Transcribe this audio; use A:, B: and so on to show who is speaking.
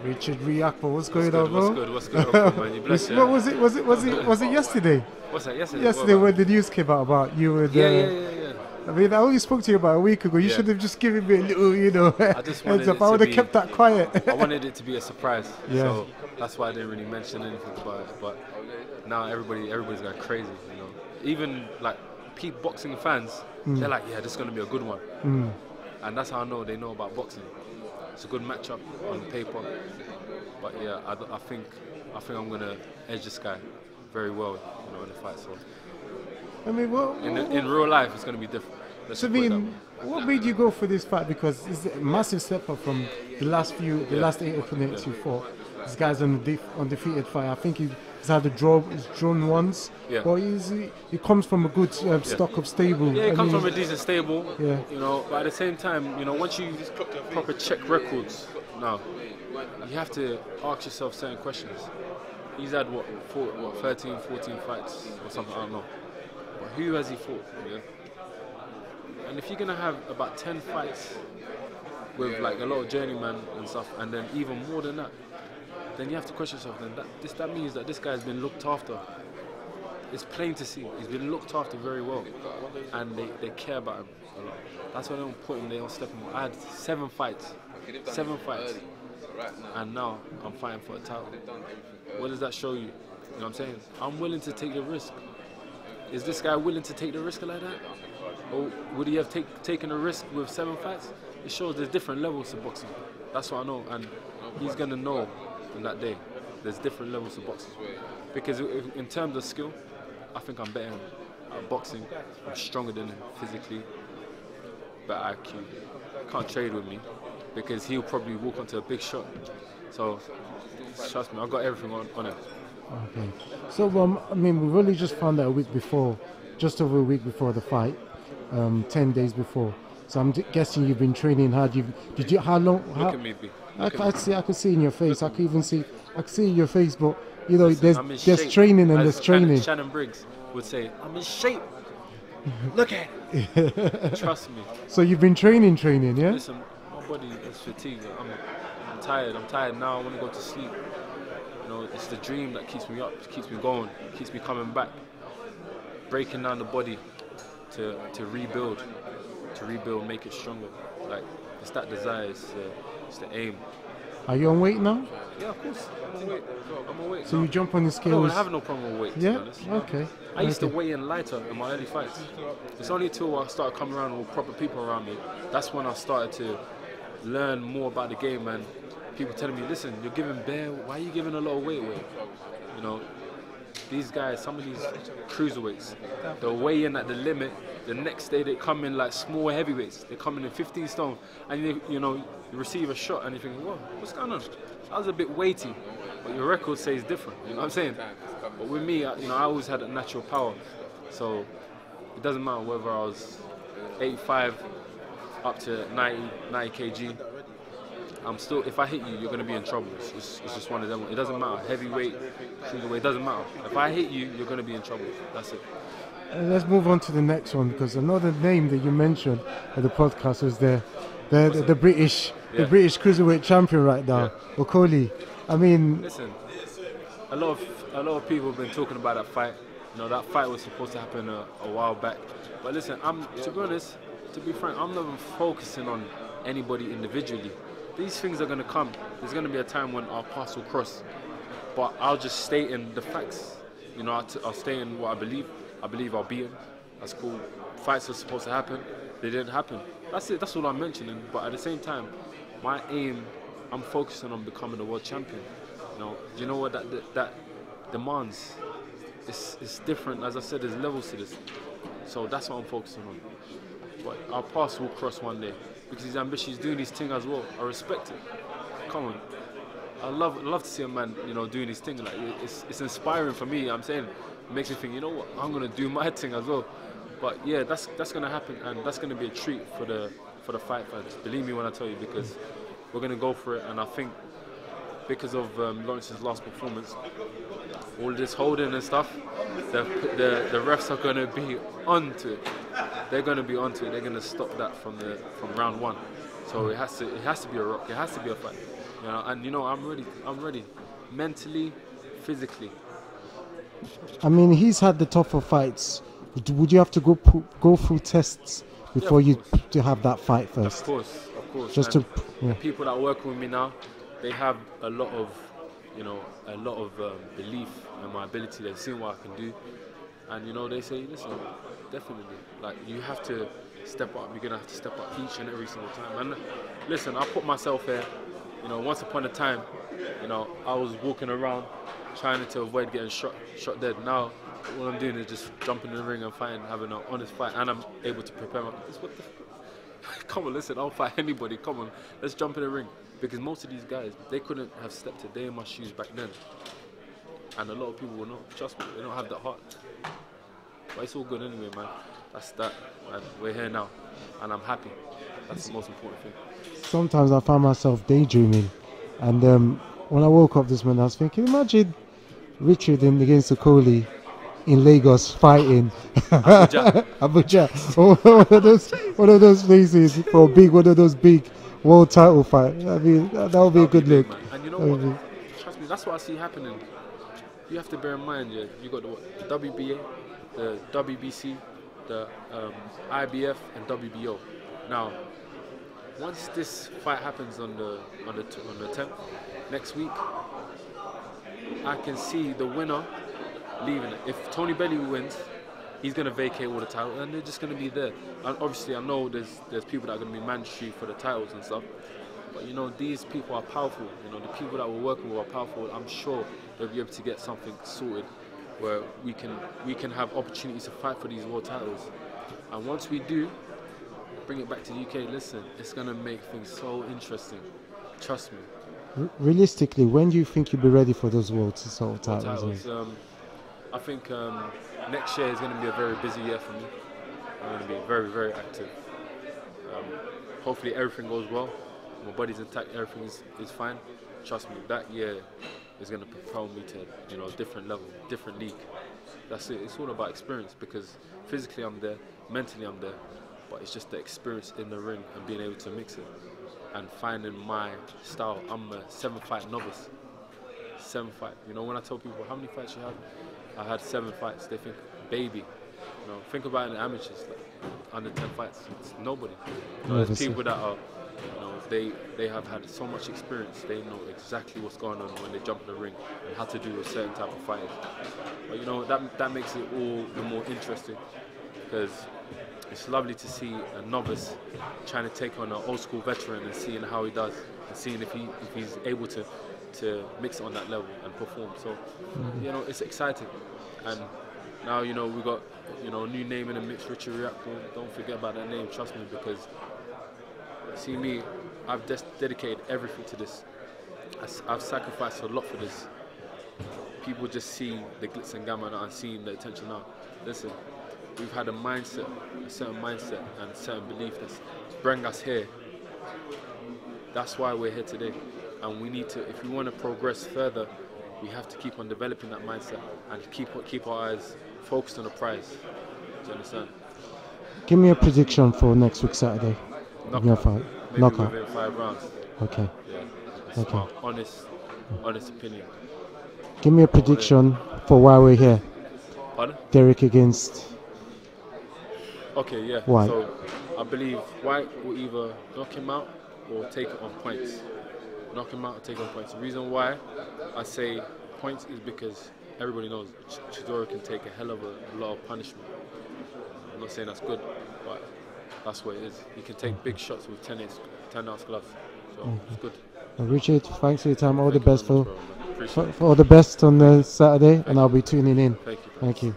A: Richard Riakporhe, what's going on, bro?
B: What's good? What's good, man? You bless,
A: What was it? Was it yesterday?
B: What's that? Yesterday.
A: Yesterday when the news came out about you and.
B: Yeah.
A: I mean, I only spoke to you about a week ago. You should have just given me a little,
B: I just wanted
A: heads up.
B: it
A: I would
B: to
A: have kept that quiet.
B: I wanted it to be a surprise.
A: Yeah.
B: So that's why I didn't really mention anything about it. But now everybody's going crazy, you know. Even like peak boxing fans, they're like, yeah, this is going to be a good one. And that's how I know they know about boxing. It's a good matchup on paper. But yeah, I think I'm going to edge this guy very well, you know, in the fight. So
A: I mean,
B: in real life, it's going to be different.
A: So I mean, what made you go for this fight? Because it's a massive step up from the last 8 opponents you fought. This guy's an undefeated fight. I think he's had a draw, he's drawn once.
B: Yeah.
A: But he comes from a good stock of stable.
B: Yeah, he comes from a decent stable.
A: Yeah.
B: You know, but at the same time, you know, once you proper check records, now you have to ask yourself certain questions. He's had what 13, 14 fights or something. I don't know. But who has he fought? Yeah. And if you're gonna have about 10 fights with like a lot of journeyman and stuff, and then even more than that, then you have to question yourself. Then that means that this guy's been looked after. It's plain to see. He's been looked after very well, and they care about him a lot. That's why they don't put him. They don't step him. I had 7 fights, and now I'm fighting for a title. What does that show you? You know what I'm saying? I'm willing to take the risk. Is this guy willing to take the risk like that? Or would he have taken a risk with 7 fights? It shows there's different levels to boxing. That's what I know, and he's gonna know in that day. There's different levels to boxing. Because in terms of skill, I think I'm better at boxing. I'm stronger than him physically, better IQ. Can't trade with me because he'll probably walk onto a big shot. So trust me, I've got everything on him.
A: Okay. So I mean, we've only just found out a week before, just over a week before the fight. 10 days before. So I'm guessing you've been training hard. How long?
B: Look at me, B.
A: I could see in your face. I could see in your face. But you know,
B: Listen,
A: there's training and there's training.
B: Shannon Briggs would say, "I'm in shape. Look at it." Trust me.
A: So you've been training, yeah?
B: Listen, my body is fatigued. I'm tired. I'm tired now. I want to go to sleep. You know, it's the dream that keeps me up, keeps me going, keeps me coming back, breaking down the body. To rebuild, make it stronger. Like, it's that desire, it's the aim.
A: Are you on weight now?
B: Yeah, of course. I'm on weight.
A: So you jump on the scales?
B: No, I have no problem with weight, to
A: yeah?
B: be honest.
A: Okay.
B: I used to weigh in lighter in my early fights. It's only till I started coming around with proper people around me, that's when I started to learn more about the game, and people telling me, listen, you're giving why are you giving a lot of weight? You know, these guys, some of these cruiserweights, they'll weigh in at the limit. The next day they come in like small heavyweights. They come in 15 stone, and you receive a shot, and you think, whoa, what's going on? That was a bit weighty, but your record says different. You know what I'm saying? But with me, I always had a natural power, so it doesn't matter whether I was 85 up to 90 kg. I'm still, if I hit you, you're going to be in trouble. It's just one of them. It doesn't matter. Heavyweight, cruiserweight, it doesn't matter. If I hit you, you're going to be in trouble. That's it.
A: Let's move on to the next one, because another name that you mentioned at the podcast was the British cruiserweight champion right now, Okolie. I mean,
B: listen, a lot of people have been talking about that fight. You know, that fight was supposed to happen a while back. But listen, to be honest, to be frank, I'm not even focusing on anybody individually. These things are going to come. There's going to be a time when our paths will cross. But I'll just stay in the facts. You know, I'll stay in what I believe. I believe I'll beat him. That's cool. Fights are supposed to happen. They didn't happen. That's it. That's all I'm mentioning. But at the same time, my aim, I'm focusing on becoming a world champion. You know, do you know what that demands? It's different. As I said, there's levels to this. So that's what I'm focusing on. But our paths will cross one day. Because he's ambitious, he's doing his thing as well. I respect it. Come on. I love to see a man, you know, doing his thing. Like, it's inspiring for me. I'm saying, it makes me think, you know what, I'm gonna do my thing as well. But yeah, that's gonna happen, and that's gonna be a treat for the fight fans. Believe me when I tell you, because we're gonna go for it. And I think because of Lawrence's last performance, all this holding and stuff, the refs are gonna be onto it. They're gonna be onto it. They're gonna stop that from round one. So it has to be a rock. It has to be a fight. You know, and you know, I'm ready, mentally, physically.
A: I mean, he's had the tougher fights. Would you have to go through tests before you to have that fight first?
B: Of course.
A: Just
B: and
A: to, yeah.
B: the people that work with me now, they have a lot of, you know, belief in my ability. They've seen what I can do, and you know, they say, listen, definitely, like you have to step up. You're gonna have to step up each and every single time. And listen, I put myself here. You know, once upon a time, you know, I was walking around trying to avoid getting shot dead. Now, what I'm doing is just jumping in the ring and fighting, having an honest fight, and I'm able to prepare my. Come on, listen, I'll fight anybody. Come on, let's jump in the ring. Because most of these guys, they couldn't have stepped a day in my shoes back then. And a lot of people will not. Trust me, they don't have that heart. But it's all good anyway, man. That's that, man. We're here now, and I'm happy. That's the most important thing.
A: Sometimes I find myself daydreaming, and when I woke up this morning, I was thinking, imagine Richard against Okolie in Lagos fighting. Abuja. one of those places for one of those big world title fight. I mean, that would be a good look.
B: Man. And you know what? Trust me, that's what I see happening. You have to bear in mind, yeah, you got the WBA, the WBC, the IBF, and WBO. Now, once this fight happens on the 10th next week, I can see the winner leaving it. If Tony Bellew wins, he's going to vacate all the titles, and they're just going to be there. And obviously, I know there's people that are going to be mandatory for the titles and stuff, but you know, these people are powerful. You know, the people that we're working with are powerful. I'm sure they'll be able to get something sorted where we can have opportunities to fight for these world titles. And once we do, bring it back to the UK, listen, it's going to make things so interesting. Trust me.
A: Realistically, when do you think you'll be ready for those world titles?
B: I think next year is going to be a very busy year for me. I'm going to be very, very active. Hopefully everything goes well. My body's intact, everything is fine. Trust me, that year is going to propel me to, you know, a different level, different league. That's it. It's all about experience, because physically I'm there, mentally I'm there, but it's just the experience in the ring and being able to mix it and finding my style. I'm a 7-fight novice. 7 fight. You know, when I tell people how many fights you have, I had 7 fights. They think baby. You know, think about it in the amateurs, like under 10 fights. It's nobody. You know, there's people that are, you know, they have had so much experience. They know exactly what's going on when they jump in the ring and how to do a certain type of fighting. But you know, that makes it all the more interesting, because it's lovely to see a novice trying to take on an old school veteran and seeing how he does and seeing if he's able to mix it on that level and perform. So, you know, it's exciting. And now, you know, we got, you know, a new name in the mix, Richard Riakporhe. Don't forget about that name, trust me, because see me, I've just dedicated everything to this. I've sacrificed a lot for this. People just see the glitz and glamour now and seeing the attention now. Listen, we've had a mindset, a certain mindset and a certain belief that's bring us here. That's why we're here today. And we need to, if we want to progress further, we have to keep on developing that mindset and keep our eyes focused on the prize. Do you understand?
A: Give me a prediction for next week Saturday.
B: Knockout. Maybe
A: knockout.
B: within 5 rounds.
A: Okay.
B: Yeah. That's my honest opinion.
A: Give me a prediction for why we're here.
B: Pardon?
A: Derek against.
B: Okay, yeah.
A: White.
B: So I believe White will either knock him out or take it on points. Knock him out or take it on points. The reason why I say points is because everybody knows Chisora can take a hell of a lot of punishment. I'm not saying that's good, but that's what it is. He can take big shots with 10-ounce gloves. So it's good.
A: Richard, thanks for your time. All the best for all the best on Saturday, and I'll be tuning in.
B: Thank you.
A: Thank you.